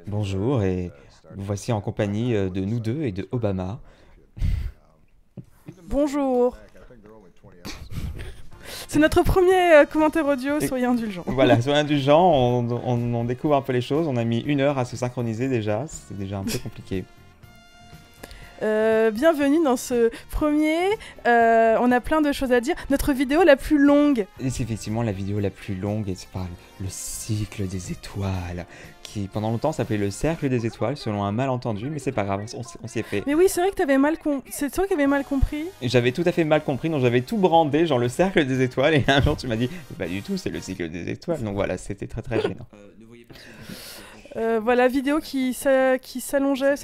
Bonjour, et vous voici en compagnie de nous deux et de Obama. Bonjour. C'est notre premier commentaire audio, Et soyez indulgents. voilà, soyez indulgents, on découvre un peu les choses. On a mis 1 heure à se synchroniser déjà, c'est déjà un peu compliqué. Bienvenue dans ce premier. On a plein de choses à dire. Notre vidéo la plus longue. Et c'est effectivement la vidéo la plus longue et c'est par le cycle des étoiles, qui pendant longtemps s'appelait le cercle des étoiles, selon un malentendu, mais c'est pas grave, on s'y est fait. Mais oui, c'est vrai que c'est toi qui avais mal compris. Et j'avais tout à fait mal compris, donc j'avais tout brandé, genre le cercle des étoiles, et un jour tu m'as dit, pas du tout, c'est le cycle des étoiles, donc voilà, c'était très très gênant. Voilà, vidéo qui s'allongeait.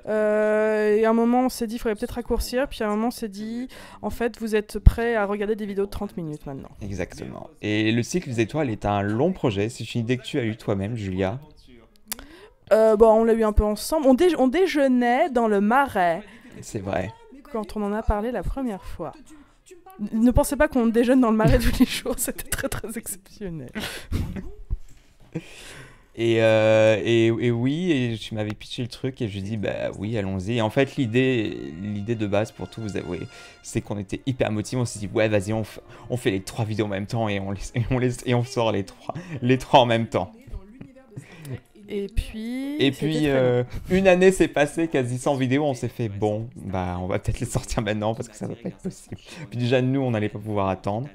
Et à un moment, on s'est dit, il faudrait peut-être raccourcir. Puis à un moment, on s'est dit, en fait, vous êtes prêts à regarder des vidéos de 30 minutes maintenant. Exactement. Et le cycle des étoiles est un long projet, c'est une idée que tu as eue toi-même, Julia. Bon, on l'a eu un peu ensemble. On déjeunait dans le marais C'est vrai. quand on en a parlé la première fois. Ne pensez pas qu'on déjeune dans le marais tous les jours, c'était très très exceptionnel. Et oui, et tu m'avais pitché le truc et je lui dis bah oui, allons-y. Et en fait, l'idée de base, pour tout vous avouer, c'est qu'on était hyper motivés. On s'est dit ouais, vas-y, on fait les 3 vidéos en même temps et on sort les trois en même temps. Et puis, Et puis une année s'est passée, quasi sans vidéo. On s'est fait bon, bah on va peut-être les sortir maintenant parce que ça va pas être possible. Puis déjà nous, on n'allait pas pouvoir attendre.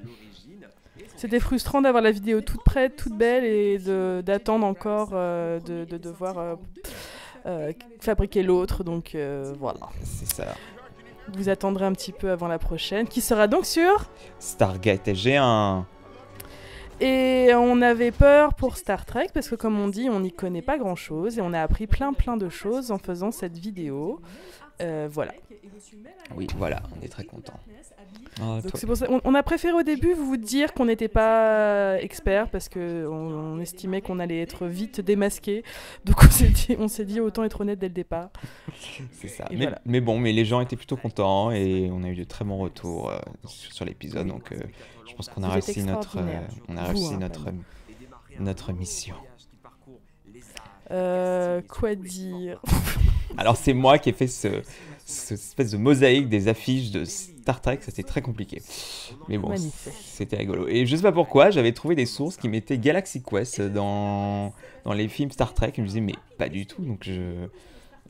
C'était frustrant d'avoir la vidéo toute prête, toute belle et d'attendre encore de devoir fabriquer l'autre. Donc voilà. C'est ça. Vous attendrez un petit peu avant la prochaine, qui sera donc sur... Stargate SG1. Et on avait peur pour Star Trek parce que comme on dit, on n'y connaît pas grand-chose et on a appris plein de choses en faisant cette vidéo. Voilà. Oui, voilà, on est très contents. Oh, Donc c'est pour ça, on a préféré au début vous dire qu'on n'était pas expert parce que on estimait qu'on allait être vite démasqué. Donc on s'est dit autant être honnête dès le départ. C'est ça. Et voilà. Mais bon, mais les gens étaient plutôt contents et on a eu de très bons retours sur l'épisode. Donc je pense qu'on a Vous êtes réussi extraordinaire. notre mission. Quoi dire? Alors c'est moi qui ai fait cette espèce de mosaïque des affiches de Star Trek, c'était très compliqué. Mais bon, Magnifique. c'était rigolo. Et je sais pas pourquoi, j'avais trouvé des sources qui mettaient Galaxy Quest dans les films Star Trek. Et je me disais, mais pas du tout. Donc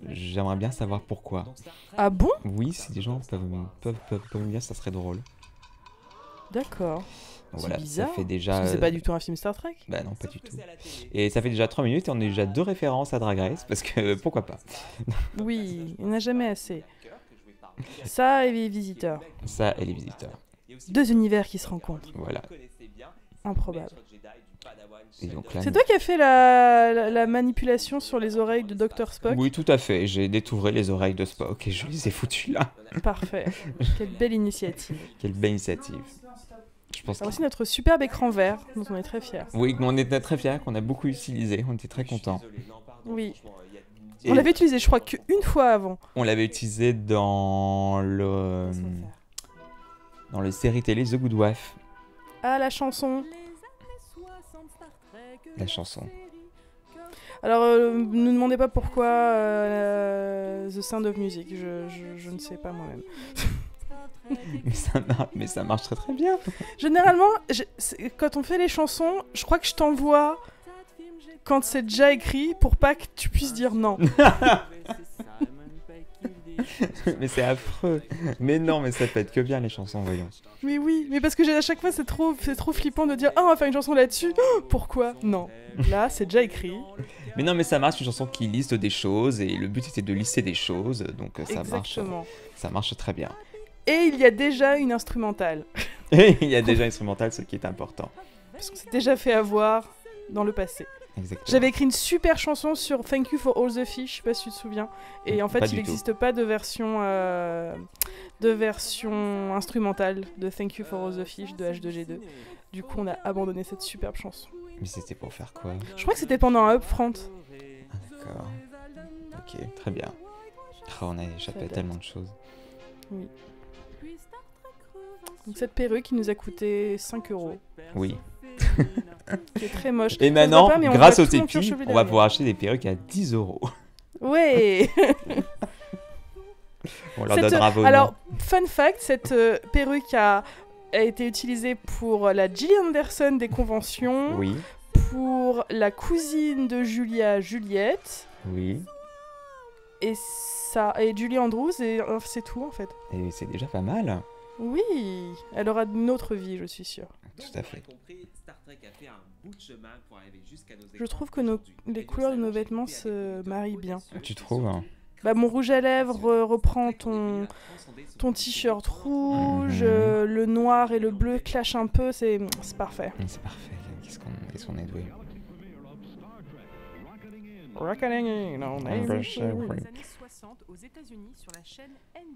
j'aimerais bien savoir pourquoi. Ah bon? Oui, si des gens peuvent me dire, ça serait drôle. D'accord. Donc C'est voilà, bizarre. ça fait déjà. Parce que c'est pas du tout un film Star Trek. Bah non, pas du tout. Et ça fait déjà 3 minutes et on a déjà 2 références à Drag Race, parce que pourquoi pas. Oui, il n'y en a jamais assez. Ça et les visiteurs. Ça et les visiteurs. 2 univers qui se rencontrent. Voilà. Improbable. Et donc là, C'est toi qui as fait la manipulation sur les oreilles de Dr Spock? oui, tout à fait. J'ai détouré les oreilles de Spock et je les ai foutues là. Parfait. Quelle belle initiative. Quelle belle initiative. Je pense Alors aussi notre superbe écran vert, dont on est très fiers. Oui, on était très fiers, qu'on a beaucoup utilisé. On était très contents. Oui. Et On l'avait utilisé, je crois, qu'une fois avant. on l'avait utilisé dans le série télé The Good Wife, Ah, la chanson. la chanson. Alors, ne demandez pas pourquoi The Sound of Music. Je ne sais pas moi-même. Mais ça marche très très bien. Généralement, quand on fait les chansons, je crois que je t'envoie quand c'est déjà écrit pour pas que tu puisses dire non. Mais c'est affreux. Mais non, mais ça peut être que bien les chansons, voyons. Mais oui, mais parce que à chaque fois c'est trop flippant de dire ah on va faire une chanson là-dessus. Oh, pourquoi? Non. Là, c'est déjà écrit. Mais non, mais ça marche, une chanson qui liste des choses et le but était de lister des choses, donc Exactement. ça marche très bien. Et il y a déjà une instrumentale. Et il y a déjà instrumental, ce qui est important. Parce qu'on s'est déjà fait avoir dans le passé. Exactement. J'avais écrit une super chanson sur Thank You for All the Fish, je sais pas si tu te souviens. Et en fait, Pas il du tout. n'existe pas de version instrumentale de Thank You for All the Fish de H2G2. Du coup, on a abandonné cette superbe chanson. Mais c'était pour faire quoi? Je crois que c'était pendant un upfront. Ah, d'accord. Ok, très bien. Oh, on a échappé à tellement de choses. Oui. Donc cette perruque qui nous a coûté 5 €. Oui. qui est très moche. Et On maintenant, voit pas, mais on grâce voit au tout mon cuir Tipeee, chevelu on va derrière. pouvoir acheter des perruques à 10 €. Ouais. On leur donnera vos Alors, noms. fun fact, cette perruque a été utilisée pour la Gillian Anderson des conventions, Oui, pour la cousine de Julia, Juliette, oui. et Julie Andrews, et c'est tout en fait. Et c'est déjà pas mal. Oui, elle aura une autre vie, je suis sûre. Tout à fait. Je trouve que les couleurs de nos vêtements se marient bien. Tu trouves hein? Bah, mon rouge à lèvres reprend ton t-shirt rouge, le noir et le bleu clashent un peu, c'est parfait. C'est parfait. Qu'est-ce qu'on est doué.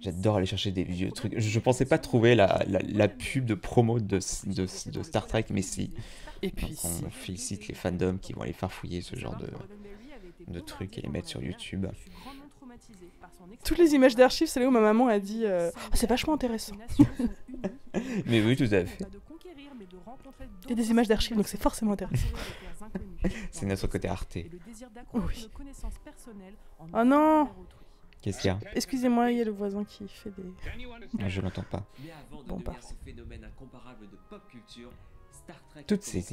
J'adore aller chercher des vieux trucs. Je pensais pas trouver la pub de promo de Star Trek, mais si. Et puis On félicite les fandoms qui vont aller farfouiller ce genre de trucs et les mettre sur YouTube. toutes les images d'archives, c'est là où ma maman a dit oh, c'est vachement intéressant. Mais oui, tout à fait. Il y a des images d'archives, donc c'est forcément intéressant. C'est notre côté Arte. Oui. Oh non. Qu'est-ce qu'il y a? Excusez-moi, il y a le voisin qui fait des... Ah, je l'entends pas. Bon, parfait. Toutes ces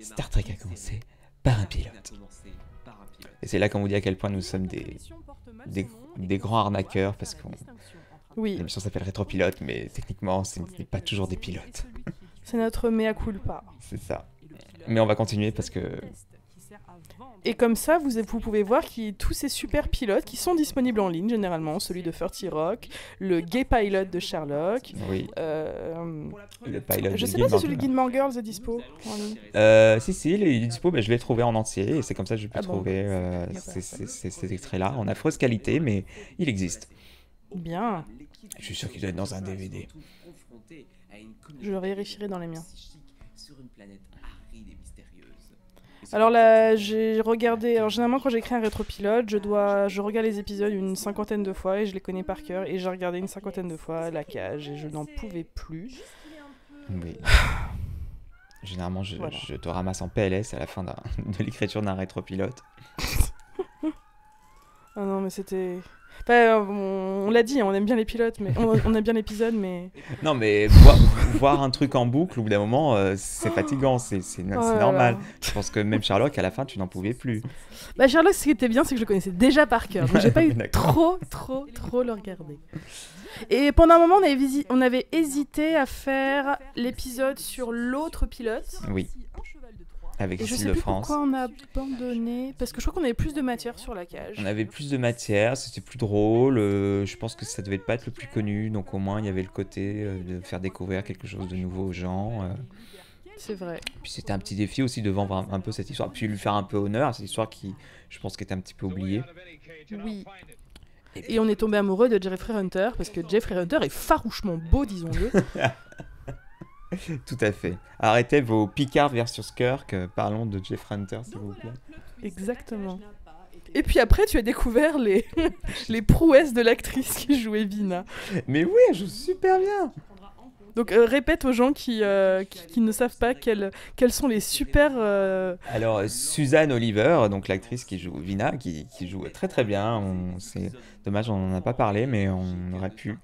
Star Trek a commencé par un pilote. Et c'est là qu'on vous dit à quel point nous sommes des grands arnaqueurs, parce que Oui, l'émission s'appelle Rétropilote, mais techniquement, ce n'est pas toujours des pilotes. c'est notre mea culpa. C'est ça. Mais on va continuer parce que... Et comme ça, vous pouvez voir tous ces super pilotes qui sont disponibles en ligne, généralement, celui de 30 Rock, le gay pilot de Sherlock. Oui, le pilot Je de sais pas si Gilmore celui de Girls. Gilmore Girls est dispo en ligne. Si, il est dispo, mais je l'ai trouvé en entier, et c'est comme ça que j'ai pu Ah bon. trouver ces extraits-là, en affreuse qualité, mais il existe. Bien, Je suis sûr qu'il doit être dans un DVD. je le vérifierai dans les miens. Alors là, j'ai regardé... Alors généralement, quand j'écris un rétropilote, je regarde les épisodes une 50aine de fois et je les connais par cœur. Et j'ai regardé une 50aine de fois La Cage et je n'en pouvais plus. Oui. Généralement, Voilà. je te ramasse en PLS à la fin de l'écriture d'un rétropilote. Ah non, mais c'était... Enfin, on l'a dit, on aime bien les pilotes, mais on aime bien l'épisode, mais... Non, mais voir un truc en boucle, au bout d'un moment, c'est fatigant, c'est Oh là normal. là. Je pense que même Sherlock, à la fin, tu n'en pouvais plus. Bah Sherlock, ce qui était bien, c'est que je le connaissais déjà par cœur, donc j'ai pas eu D'accord. trop le regarder. Et pendant un moment, on avait hésité à faire l'épisode sur l'autre pilote. Oui, avec Et je Cécile sais de plus France. pourquoi on a abandonné, parce que je crois qu'on avait plus de matière sur La Cage. On avait plus de matière, c'était plus drôle. Je pense que ça devait pas être le plus connu, donc au moins il y avait le côté de faire découvrir quelque chose de nouveau aux gens. C'est vrai. Puis c'était un petit défi aussi de vendre un peu cette histoire, puis lui faire un peu honneur à cette histoire qui, je pense, était un petit peu oubliée. Oui. Et on est tombé amoureux de Jeffrey Hunter, parce que Jeffrey Hunter est farouchement beau, disons-le. Tout à fait. Arrêtez vos Picard versus Kirk, parlons de Jeff Hunter, s'il vous plaît. Exactement. Et puis après, tu as découvert les prouesses de l'actrice qui jouait Vina. Mais oui, elle joue super bien. Donc répète aux gens qui ne savent pas quelles sont les super... Alors, Suzanne Oliver, donc l'actrice qui joue Vina, qui joue très très bien. C'est dommage, on n'en a pas parlé, mais on aurait pu.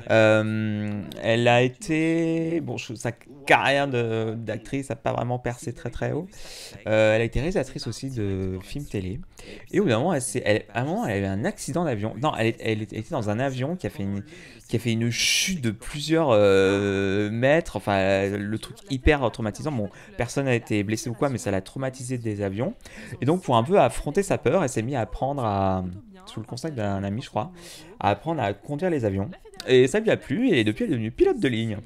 Elle a été... Bon, sa carrière d'actrice n'a pas vraiment percé très très haut. Elle a été réalisatrice aussi de films télé. Et au bout d'un moment, à un moment, elle a eu un accident d'avion. Non, elle était dans un avion qui a fait une chute de plusieurs mètres. Enfin, le truc hyper traumatisant. Bon, personne n'a été blessé ou quoi, mais ça l'a traumatisé des avions. Et donc, pour un peu affronter sa peur, elle s'est mise à apprendre sous le conseil d'un ami, je crois, à apprendre à conduire les avions. Et ça lui a plu, et depuis, elle est devenue pilote de ligne.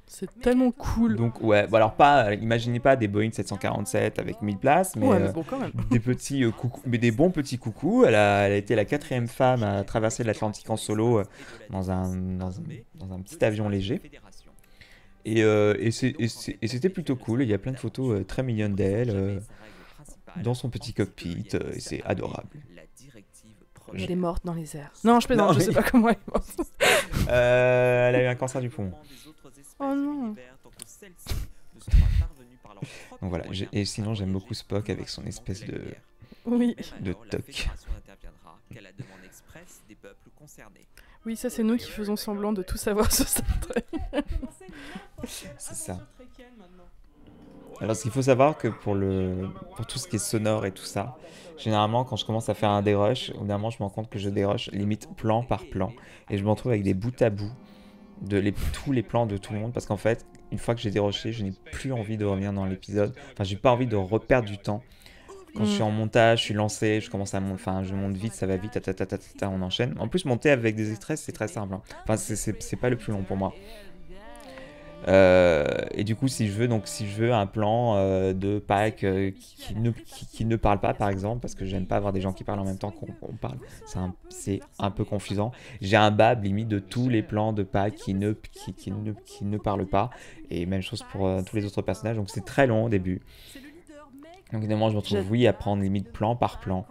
C'est tellement cool. Donc, ouais, bon, alors imaginez pas des Boeing 747 avec 1000 places, mais, Ouais, mais bon, quand même. des petits coucous, mais des bons petits coucous. Elle a été la 4e femme à traverser l'Atlantique en solo dans un petit avion léger. Et c'était plutôt cool. Il y a plein de photos très mignonnes d'elle dans son petit cockpit. Et c'est adorable. Elle est morte dans les airs. Non, je plaisante, Non, je sais pas comment elle est morte. Elle a eu un cancer du poumon. Oh non. Donc voilà, et sinon j'aime beaucoup Spock avec son espèce Oui. de toc. Oui, ça c'est nous qui faisons semblant de tout savoir sur Star Trek. C'est ça. Alors, ce qu'il faut savoir que pour tout ce qui est sonore et tout ça, généralement, quand je commence à faire un dérush, au bout d'un moment, je me rends compte que je dérush limite plan par plan. Et je me retrouve avec des bouts à bout tous les plans de tout le monde. Parce qu'en fait, une fois que j'ai dérushé, je n'ai plus envie de revenir dans l'épisode. Enfin, j'ai pas envie de reperdre du temps. Quand je suis en montage, je suis lancé, je commence à monter, enfin, je monte vite, ça va vite, on enchaîne. En plus, monter avec des extraits, c'est très simple. Hein. Enfin, c'est pas le plus long pour moi. Et du coup, si je veux un plan de Pike qui ne parle pas, par exemple, parce que j'aime pas avoir des gens qui parlent en même temps qu'on parle, c'est un peu confusant. J'ai un bab limite de tous les plans de Pike qui ne parlent pas, et même chose pour tous les autres personnages, donc c'est très long au début. Donc évidemment, je me retrouve, à prendre limite plan par plan.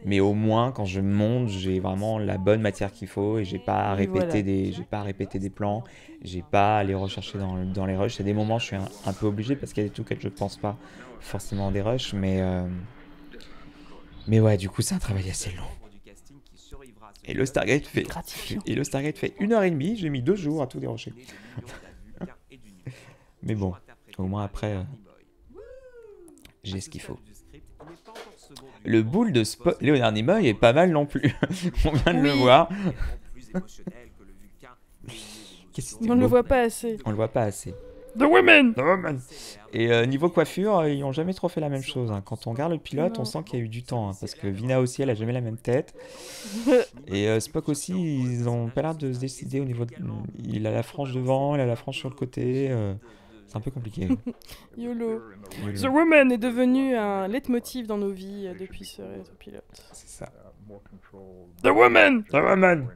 Mais au moins, quand je monte, j'ai vraiment la bonne matière qu'il faut et j'ai pas à répéter des plans, j'ai pas à les rechercher dans les rushs. Il y a des moments, je suis un peu obligé parce qu'il y a des trucs que je pense pas forcément des rushs, mais ouais, du coup, c'est un travail assez long. Et le Stargate fait 1h30, j'ai mis 2 jours à tout dérocher. Mais bon, au moins après, j'ai ce qu'il faut. Le boule de Leonard Nimoy est pas mal non plus. On vient de le voir. On ne le voit pas assez. On le voit pas assez. The Woman. Et niveau coiffure, ils ont jamais trop fait la même chose. Hein. Quand on regarde le pilote, on sent qu'il y a eu du temps. Hein, parce que Vina aussi, elle a jamais la même tête. Et Spock aussi, ils ont pas l'air de se décider au niveau. Il a la frange devant, il a la frange sur le côté. C'est un peu compliqué. YOLO. The Woman est devenu un leitmotiv dans nos vies depuis ce rétropilote. C'est ça. The Woman. The Woman.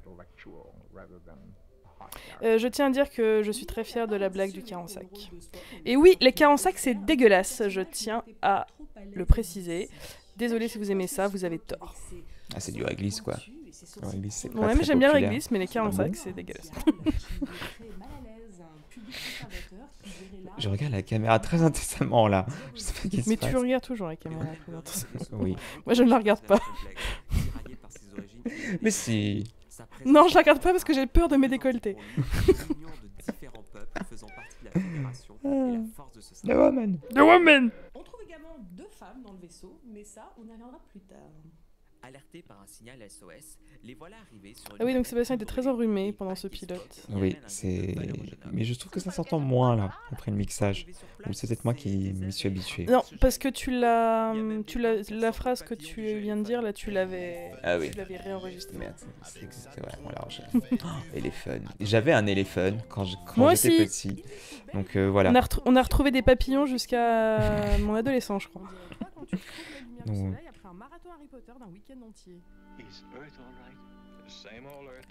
Je tiens à dire que je suis très fière de la blague du Carensac. Et oui, les Carensac, c'est dégueulasse. Je tiens à le préciser. Désolé si vous aimez ça, vous avez tort. Ah, c'est du réglisse, quoi. Ouais, mais j'aime bien le réglisse, mais les Carensac, c'est dégueulasse. Je regarde la caméra très intensément là. Je sais pas ce qui se mais passe. tu regardes toujours la caméra très intensément. Oui. Moi je ne la regarde pas. Mais si. Non, je la regarde pas parce que j'ai peur de mes décolletés. The Woman. The Woman. On trouve également 2 femmes dans le vaisseau, mais ça, on y reviendra plus tard. Alertés par un signal SOS, les voilà arrivés sur Ah oui, donc Sébastien était très enrhumé pendant ce pilote. Oui, mais je trouve que ça s'entend moins là, après le mixage. Ou c'est peut-être moi qui m'y suis habitué. Non, parce que la phrase que tu viens de dire, là, tu l'avais réenregistrée. Merde, c'est vrai, on l'a enregistré. Elephone. J'avais un Elephone quand Moi j'étais aussi. petit. Donc voilà. On a retrouvé des papillons jusqu'à mon adolescence, je crois.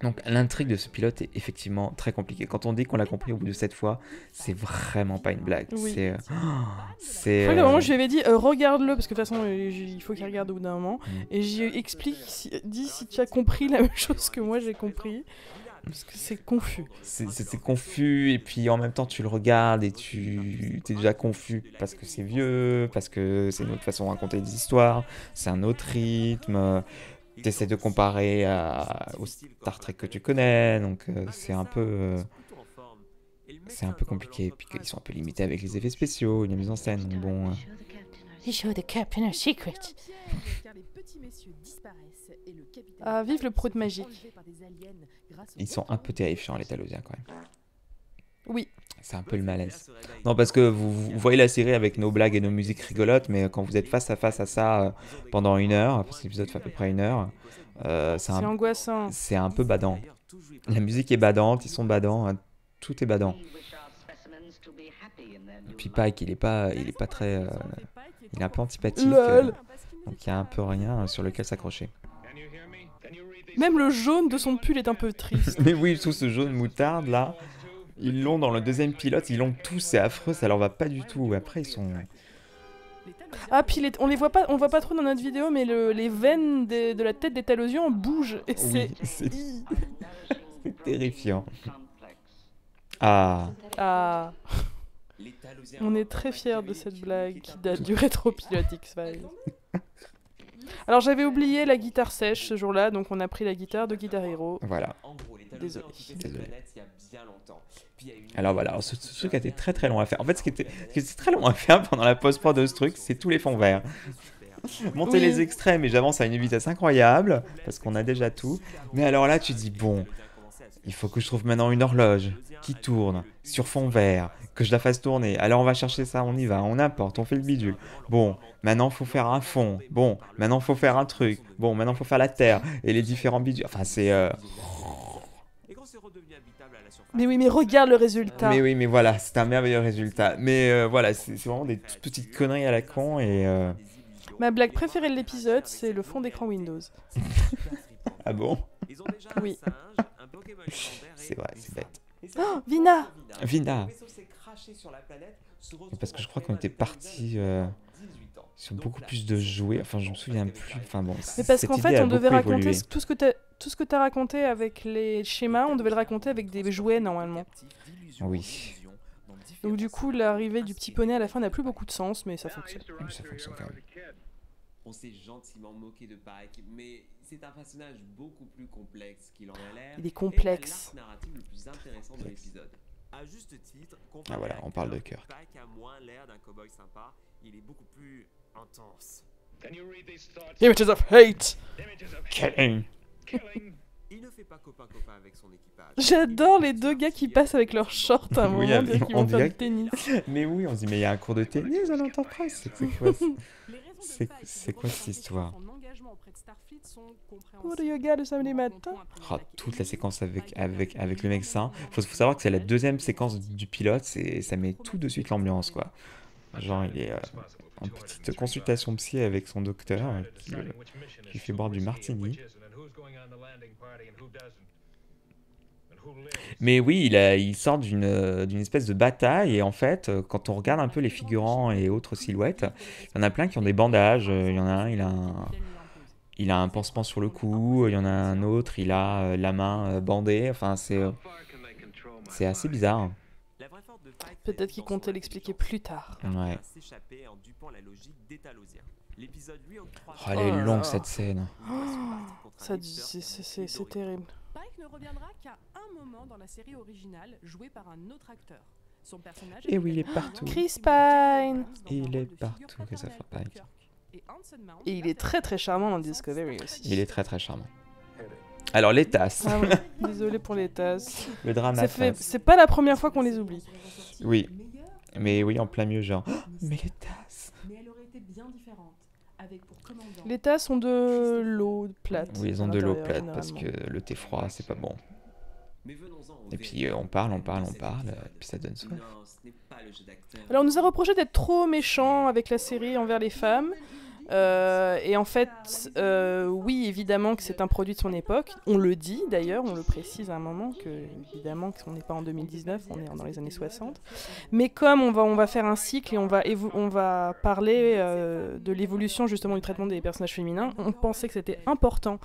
Donc l'intrigue de ce pilote est effectivement très compliquée. Quand on dit qu'on l'a compris au bout de 7 fois, c'est vraiment pas une blague. Oui. C'est au moment je lui avais dit regarde-le parce que de toute façon il faut qu'il regarde au bout d'un moment et j'y explique dis si tu as compris la même chose que moi j'ai compris parce que c'est confus. C'est confus et puis en même temps tu le regardes et tu es déjà confus parce que c'est vieux, parce que c'est une autre façon de raconter des histoires, c'est un autre rythme. T'essaies de comparer au Star Trek que tu connais, donc c'est un peu compliqué. Et puis ils sont un peu limités avec les effets spéciaux, la mise en scène. Donc bon. He showed the captain a secret. Ah, vive le prout magique. Ils sont un peu terrifiants les Talosiens quand même. Oui. C'est un peu le malaise. Non, parce que vous voyez la série avec nos blagues et nos musiques rigolotes, mais quand vous êtes face à ça pendant 1 heure, parce que l'épisode fait à peu près 1 heure, c'est angoissant. C'est un peu badant. La musique est badante, ils sont badants, hein, tout est badant. Et puis Pike, il est pas très, il est un peu antipathique, donc il y a un peu rien sur lequel s'accrocher. Même le jaune de son pull est un peu triste. Mais oui, tout ce jaune moutarde là. Ils l'ont dans le deuxième pilote, ils l'ont tous, c'est affreux, ça leur va pas du tout. Après, ils sont... Ah, puis on voit pas trop dans notre vidéo, mais les veines de la tête des Talosians bougent. Et oui, c'est terrifiant. Ah. On est très fiers de cette blague qui date du rétropilote X-Files. Alors j'avais oublié la guitare sèche ce jour-là, donc on a pris la guitare de Guitar Hero. Voilà. Désolé. Alors voilà, alors ce truc a été très très long à faire. En fait, ce qui était très long à faire pendant la post-prod de ce truc, c'est tous les fonds verts. Monter Oui. les extraits, mais j'avance à une vitesse incroyable, parce qu'on a déjà tout. Mais alors là, tu dis, bon, il faut que je trouve maintenant une horloge qui tourne sur fond vert, que je la fasse tourner. Alors on va chercher ça, on y va, on importe, on fait le bidule. Bon, maintenant faut faire un fond. Bon, maintenant faut faire un truc. Bon, maintenant faut faire la terre et les différents bidules. Enfin, c'est... Mais oui, mais regarde le résultat. Mais oui, mais voilà, c'est un merveilleux résultat. Mais voilà, c'est vraiment des toutes petites conneries à la con et... Ma blague préférée de l'épisode, c'est le fond d'écran Windows. Ah bon? Oui. C'est vrai, c'est bête. Oh, Vina! Vina. Parce que je crois qu'on était parti sur beaucoup plus de jouets. Enfin, je me souviens plus. Enfin bon. Mais parce cette qu'en idée fait, a on devait beaucoup raconter évolué. tout ce que t'as raconté avec les schémas, on devait le raconter avec des jouets normalement. Oui. Donc du coup, l'arrivée du petit poney à la fin n'a plus beaucoup de sens, mais ça fonctionne. Ça fonctionne quand même. On s'est gentiment moqué de Pike, mais c'est un personnage beaucoup plus complexe qu'il en a l'air. Il est complexe. Et l'arc narratif le plus intéressant de l'épisode. À juste titre, Ah voilà, on parle de Kirk. Pike a moins l'air d'un cowboy sympa, il est beaucoup plus intense. Images of hate! Killing. Il ne fait pas copain-copain avec son équipage. J'adore les deux gars qui passent avec leurs shorts à un moment, Oui, on dirait qu'ils on vont faire dirait du tennis. Mais oui, on se dit, mais il y a un cours de tennis à l'Enterprise. C'est quoi ça? C'est quoi cette histoire? Pour le yoga le samedi matin. Ah, toute la séquence avec le médecin. Faut savoir que c'est la deuxième séquence du pilote. Ça met tout de suite l'ambiance, quoi. Genre, il est en petite consultation psy avec son docteur qui fait boire du martini. Mais oui, il sort d'une espèce de bataille et en fait, quand on regarde un peu les figurants et autres silhouettes, il y en a plein qui ont des bandages. Il y en a un, il a un pansement sur le cou. Il y en a un autre, il a la main bandée. Enfin, c'est assez bizarre. Peut-être qu'il comptait l'expliquer plus tard. Ouais. S'échapper en dupant la logique des Talosiens. L'épisode lui octroie Oh, elle est Oh là longue là. cette scène. C'est terrible. Pike ne reviendra qu'à un moment dans la série originale, joué par un autre acteur. Son personnage Et oui, il est partout. Chris Pine. Il est partout, Christopher Pike. Et il est très très charmant dans Discovery aussi. Il est très très charmant. Alors les tasses, Ah ouais, désolé pour les tasses. le drama tasse. C'est pas la première fois qu'on les oublie. Oui, mais oui, en plein milieu, genre. Oh, mais les tasses. Mais elle aurait été bien différente, avec pour commandant. Les tasses ont de l'eau plate. Oui, ils ont à de l'eau l'intérieur, plate parce que généralement. le thé froid, c'est pas bon. Mais venons-en au Et puis véritable on parle, problème de cet et puis ça donne soif. épisode. Non, ce n'est pas le jeu d'acteur. Alors on nous a reproché d'être trop méchants avec la série envers les femmes. Et en fait, oui, évidemment que c'est un produit de son époque. On le dit d'ailleurs, on le précise à un moment, que évidemment qu'on n'est pas en 2019, on est dans les années 60. Mais comme on va faire un cycle et on va parler de l'évolution justement du traitement des personnages féminins, on pensait que c'était important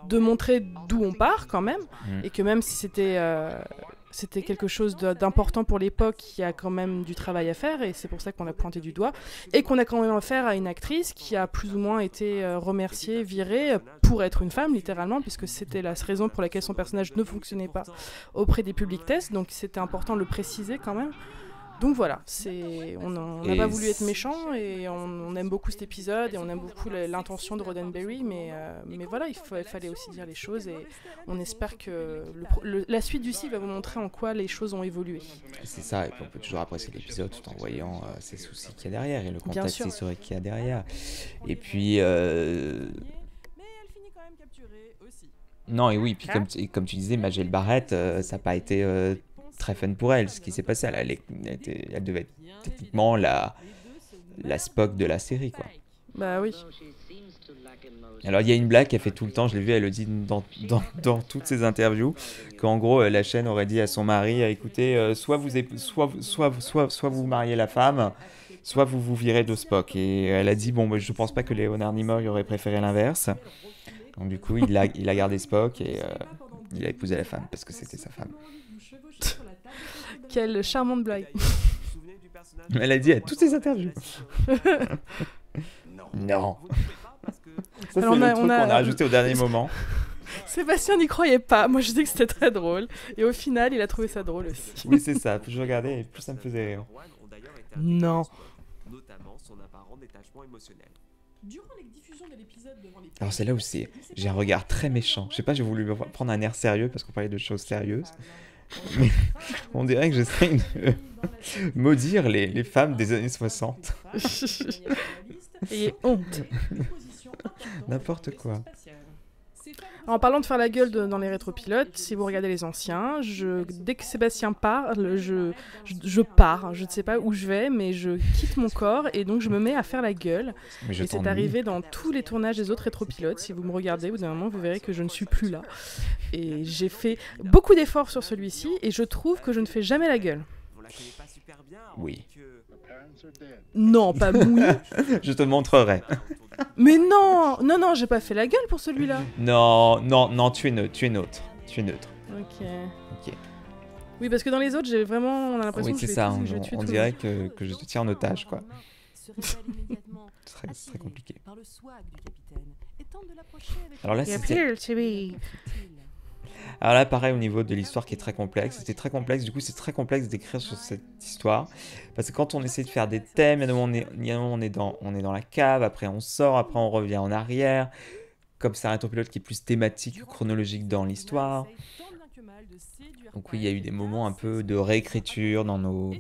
de montrer d'où on part quand même, et que même si c'était quelque chose d'important pour l'époque, il y a quand même du travail à faire, et c'est pour ça qu'on l'a pointé du doigt, et qu'on a quand même affaire à une actrice qui a plus ou moins été remerciée, virée, pour être une femme, littéralement, puisque c'était la raison pour laquelle son personnage ne fonctionnait pas auprès des public tests, donc c'était important de le préciser quand même. Donc voilà, on n'a pas voulu être méchant, et on aime beaucoup cet épisode, et on aime beaucoup l'intention de Roddenberry, mais voilà, il fallait aussi dire les choses, et on espère que la suite du cycle va vous montrer en quoi les choses ont évolué. C'est ça, et puis on peut toujours apprécier l'épisode tout en voyant ces soucis qu'il y a derrière et le Bien contexte sûr. historique qu'il y a derrière. Et puis, Mais elle finit quand même capturée aussi. non, et oui, puis comme tu disais, Majel Barrett, ça n'a pas été très fun pour elle, ce qui s'est passé. Elle devait être techniquement la Spock de la série, quoi. Bah oui. Alors il y a une blague qu'elle fait tout le temps, je l'ai vu, elle le dit dans toutes ses interviews, qu'en gros la chaîne aurait dit à son mari, écoutez, soit vous mariez la femme, soit vous vous virez de Spock. Et elle a dit, bon, je pense pas que Leonard Nimoy aurait préféré l'inverse. Donc du coup, il a gardé Spock et il a épousé la femme parce que c'était sa femme. Quelle charmante blague. Elle a dit à toutes ses interviews. Non. Ça, c'est Alors, le on a- truc on a- qu'on a rajouté au dernier moment. Sébastien n'y croyait pas. Moi, je disais que c'était très drôle. Et au final, il a trouvé ça drôle aussi. Oui, c'est ça. Plus je regardais, et plus ça me faisait rire. Non. Notamment son apparent détachement émotionnel. Durant les diffusions de l'épisode devant les Alors c'est là où j'ai un regard très méchant. Je sais pas, j'ai voulu prendre un air sérieux parce qu'on parlait de choses sérieuses. Mais on dirait que j'essaie de maudire les femmes des années 60. Ayez honte. N'importe quoi. En parlant de faire la gueule dans les rétropilotes, si vous regardez les anciens, dès que Sébastien parle, je pars. Je ne sais pas où je vais, mais je quitte mon corps et donc je me mets à faire la gueule. Mais je Et c'est t'ennuie. arrivé dans tous les tournages des autres rétropilotes. Si vous me regardez, au bout d'un moment, vous verrez que je ne suis plus là. Et j'ai fait beaucoup d'efforts sur celui-ci et je trouve que je ne fais jamais la gueule. On la connaît pas super bien. Oui. Non, pas mouillé. Je te montrerai. Mais non, non, non, j'ai pas fait la gueule pour celui-là. Non, non, non, tu es neutre, tu es neutre. Tu es neutre. Ok. Ok. Oui, parce que dans les autres, j'ai vraiment, on a l'impression Oui, que c'est je vais ça. tous- je vais tuer On tout le dirait monde. que je te tiens en otage, quoi. C'est très compliqué. Alors là, You c'était... appear to be Alors là, pareil au niveau de l'histoire qui est très complexe. C'était très complexe, du coup c'est très complexe d'écrire sur cette histoire. Parce que quand on essaie de faire des thèmes, il y a un moment, on est dans la cave, après on sort, après on revient en arrière. Comme c'est un rétropilote qui est plus thématique, chronologique dans l'histoire. Donc oui, il y a eu des moments un peu de réécriture dans nos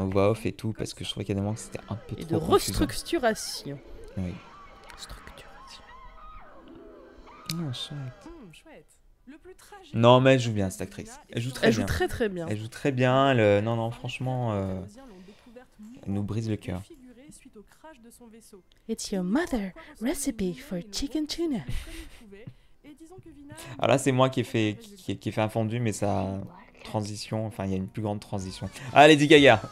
voix off et tout, parce que je trouvais qu'il y a des moments que c'était un peu Et trop de confusant. restructuration. Oui. Structuration. Ah, chouette. Non, mais elle joue bien, cette actrice. Elle joue très Elle bien. joue très très bien. Elle joue très bien. Non, non, franchement, elle nous brise le cœur. It's your mother recipe for chicken tuna. Alors là, c'est moi qui ai fait un fondu, mais ça transition. Enfin, il y a une plus grande transition. Ah, Lady Gaga.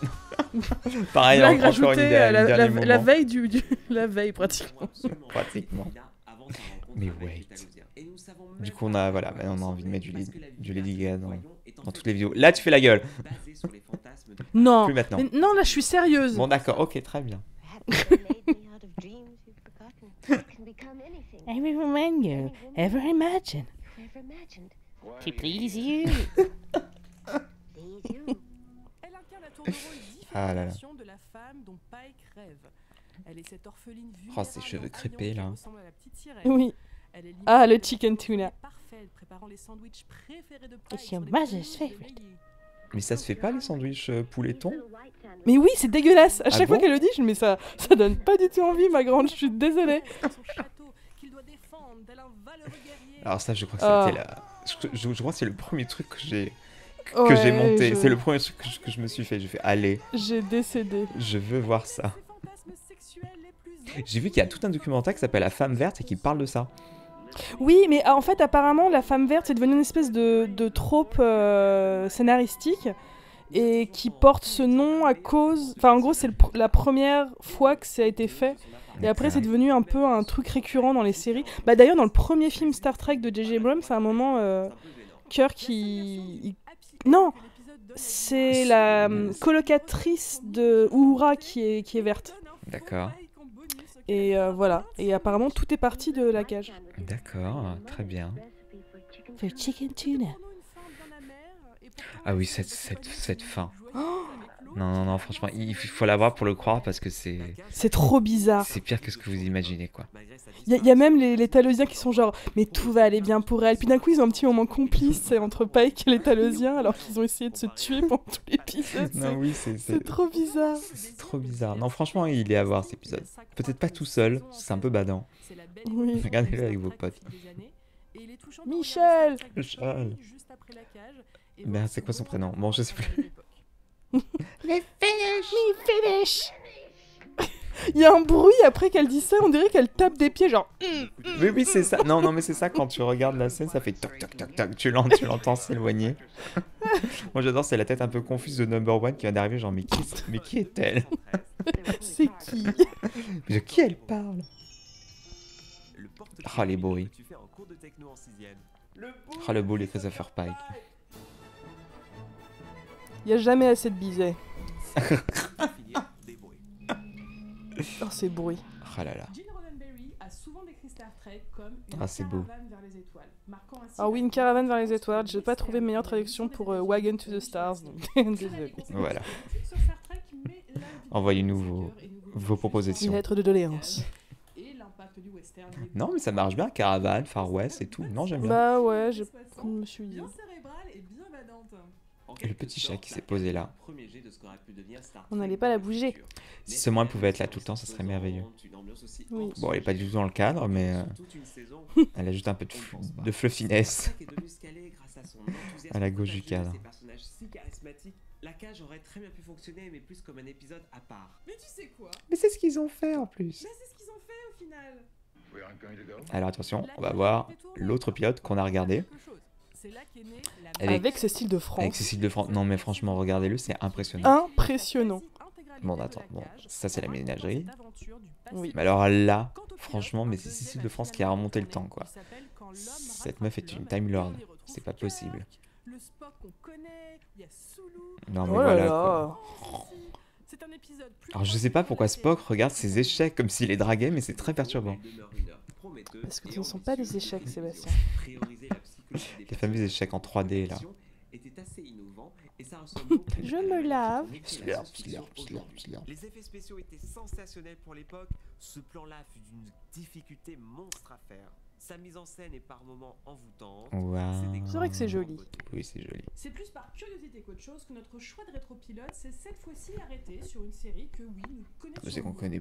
Pareil, Blague encore une rajoutée idée à la, dernier moment. la veille la veille pratiquement. Pratiquement. Mais wait. Du coup, on a envie de mettre du Lady Gaga dans toutes les vidéos. Là, tu fais la gueule. Non. Plus maintenant. Mais non, là je suis sérieuse. Bon, d'accord, ok, très bien. Every woman you ever imagine. To please you. Elle incarne à tour de rôle Ah là là. différentes versions de la femme dont Pike rêve. Elle est cette orpheline Oh, ses cheveux crêpés, là. Oui. Elle est Ah, le l'image chicken tuna. parfaite, préparant les sandwichs préférés de Pike It's your sur des mother's panneaux favorite. émaillés. Mais ça se fait pas les sandwichs poulet thon? Mais oui, c'est dégueulasse. À Ah chaque fois bon qu'elle le dit, je me dis ça donne pas du tout envie, ma grande. Je suis désolée. Son château, qu'il doit défendre tel un valeureux guerrier. Alors ça, je crois que Ah. c'était je crois que c'est le premier truc que j'ai Ouais, monté. je- C'est le premier truc que je me suis fait. J'ai fait, allez, J'ai décédé. je veux voir ça. Ses fantasmes sexuels les plus J'ai vu qu'il y a tout un documentaire qui s'appelle La Femme Verte et qui parle de ça. Oui, mais en fait, apparemment, la femme verte, c'est devenu une espèce de trope scénaristique et qui porte ce nom à cause. Enfin, en gros, c'est la première fois que ça a été fait. Et après, c'est devenu un peu un truc récurrent dans les séries. Bah, d'ailleurs, dans le premier film Star Trek de J.J. Abrams, à un moment, Kirk, Non, c'est la colocatrice de Uhura qui est verte. D'accord. Et voilà. Et apparemment, tout est parti de la cage. D'accord, très bien. For chicken tuna. Ah oui, cette fin. Non, franchement, il faut la voir pour le croire parce que c'est C'est trop bizarre. pire que ce que vous imaginez, quoi. Il y a même les Talosiens qui sont genre, mais tout va aller bien pour elle. Puis d'un coup, ils ont un petit moment complice c'est entre Pike et les Talosiens, alors qu'ils ont essayé de se tuer pendant tout l'épisode. Non, oui, C'est trop bizarre. c'est trop bizarre. Non, franchement, il est à voir cet épisode. Peut-être pas tout seul, c'est un peu badant. Oui. Regardez-le avec vos potes. Michel. Michel. Merde, c'est quoi son prénom? Bon, je sais plus. Finish. Il y a un bruit après qu'elle dit ça, on dirait qu'elle tape des pieds, genre. Oui, c'est ça. Non, mais c'est ça, quand tu regardes la scène, ça fait toc, toc, toc, toc. Tu l'entends s'éloigner. Moi, j'adore, c'est la tête un peu confuse de Number One qui vient d'arriver, genre, mais qui est-elle? C'est qui? De qui elle parle? Ah, les bruits. Ah, le beau, les Christopher Pike. Il y a jamais assez de bisets. Oh, ces bruits. Ah là là. Gene Roddenberry a souvent décrit Star Trek comme une Ah, c'est beau. caravane vers les étoiles, marquant ainsi Ah oui, la une caravane vers les différence étoiles. entre J'ai pas trouvé meilleure traduction pour Wagon to the Stars. Donc désolé. Voilà. Sur Star Trek, mais l'individu Envoyez-nous des vos- hackers et nouveaux vos propositions. Une lettre de doléance. et l'impact du western. Non, mais ça marche bien, caravane, Far West et tout. Non, j'aime bien. Bah ouais, je me suis dit. Bien cérébrale et bien badante. Et le petit chat qui s'est posé là. On n'allait pas la bouger. Si seulement elle pouvait être là tout le temps, ça serait merveilleux. Oui. Bon, elle est pas du tout dans le cadre, mais elle a juste un peu de fluffiness. À la gauche du cadre. La cage aurait très bien pu fonctionner, mais plus comme un épisode à part. Mais tu sais quoi? Mais c'est ce qu'ils ont fait en plus. Mais c'est ce qu'ils ont fait au final. Alors attention, on va voir l'autre pilote qu'on a regardé. C'est là qu'est née la Elle est- Avec ce style de France. Avec Cécile de France. Non, mais franchement, regardez-le, c'est impressionnant. Impressionnant. Bon, attends, bon, ça, c'est la ménagerie. Oui. Mais alors là, franchement, mais c'est Cécile de France qui a remonté le temps, quoi. Cette meuf est une Time Lord. C'est pas possible. Le Spock qu'on connaît, il y a Sulu. Non, mais Oh là voilà, là. quoi. C'est un épisode plus Alors, je sais pas pourquoi Spock regarde ses échecs comme s'il les draguait, mais c'est très perturbant. Parce que ce ne sont pas des échecs, Sébastien. Les fameux échecs en 3D, là. Je me lave. Slurp, slurp, slurp, slurp. Les effets spéciaux étaient sensationnels pour l'époque. Ce plan-là fut d'une difficulté monstre à faire. Sa mise en scène est par moments envoûtante. Waouh. C'est vrai que c'est joli. Oui, c'est joli. C'est plus par curiosité qu'autre chose que notre choix de rétropilote s'est cette fois-ci arrêté sur une série que oui, nous connaissons. C'est qu'on connaît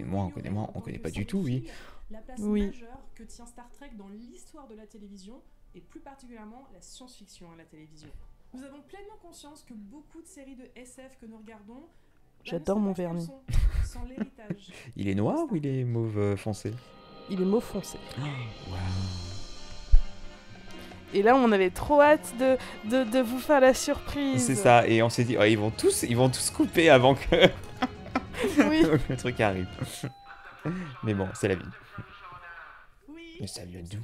moins, on connaît pas du tout, oui. La place Oui. majeure que tient Star Trek dans l'histoire de la télévision et plus particulièrement la science-fiction à la télévision. Nous avons pleinement conscience que beaucoup de séries de SF que nous regardons J'adore mon vernis. sans l'héritage. Il est noir ou il est mauve foncé? Il est mauve foncé. Waouh. Et là, on avait trop hâte de vous faire la surprise. C'est ça, et on s'est dit, oh, ils vont tous couper avant que Oui. le truc arrive. Mais bon, c'est la vie. Oui. Mais ça vient d'où?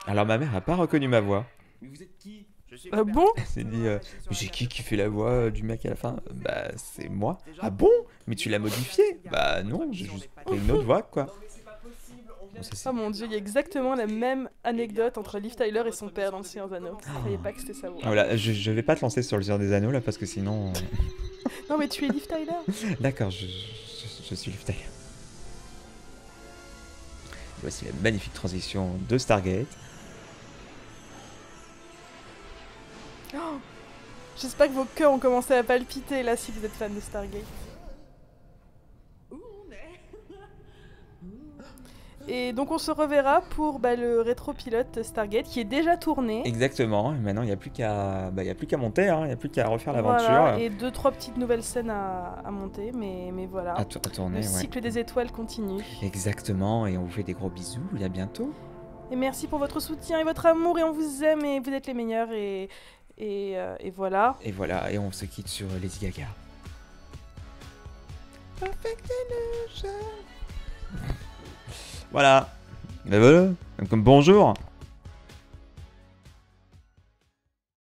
Alors ma mère a pas reconnu ma voix. Mais vous êtes qui? Ah bon? Elle s'est dit, mais c'est qui fait la voix du mec à la fin? Bah c'est moi. Ah bon? Mais tu l'as modifié? Bah non, j'ai juste pris une autre voix, quoi. Bon, ça, c'est- Oh mon dieu, il y a exactement la même anecdote entre Liv Tyler et son père dans le Seigneur des Anneaux. Je croyais pas que c'était sa voix. Voilà, je vais pas te lancer sur le Seigneur des Anneaux là parce que sinon. Non mais tu es Liv Tyler. D'accord, je suis Liv Tyler. Voici la magnifique transition de Stargate. Oh, j'espère que vos cœurs ont commencé à palpiter là si vous êtes fan de Stargate. Où on est? Et donc on se reverra pour le rétropilote Stargate qui est déjà tourné. Exactement, et maintenant il n'y a plus qu'à monter, hein, il n'y a plus qu'à refaire l'aventure. Voilà, et 2-3 petites nouvelles scènes à monter, mais voilà. À tourner, Le ouais. cycle des étoiles continue. Exactement, et on vous fait des gros bisous, et à bientôt. Et merci pour votre soutien et votre amour, et on vous aime, et vous êtes les meilleurs, et voilà. Et voilà, et on se quitte sur Lady Gaga. Perfect Illusion. Voilà. Ben voilà, comme bonjour.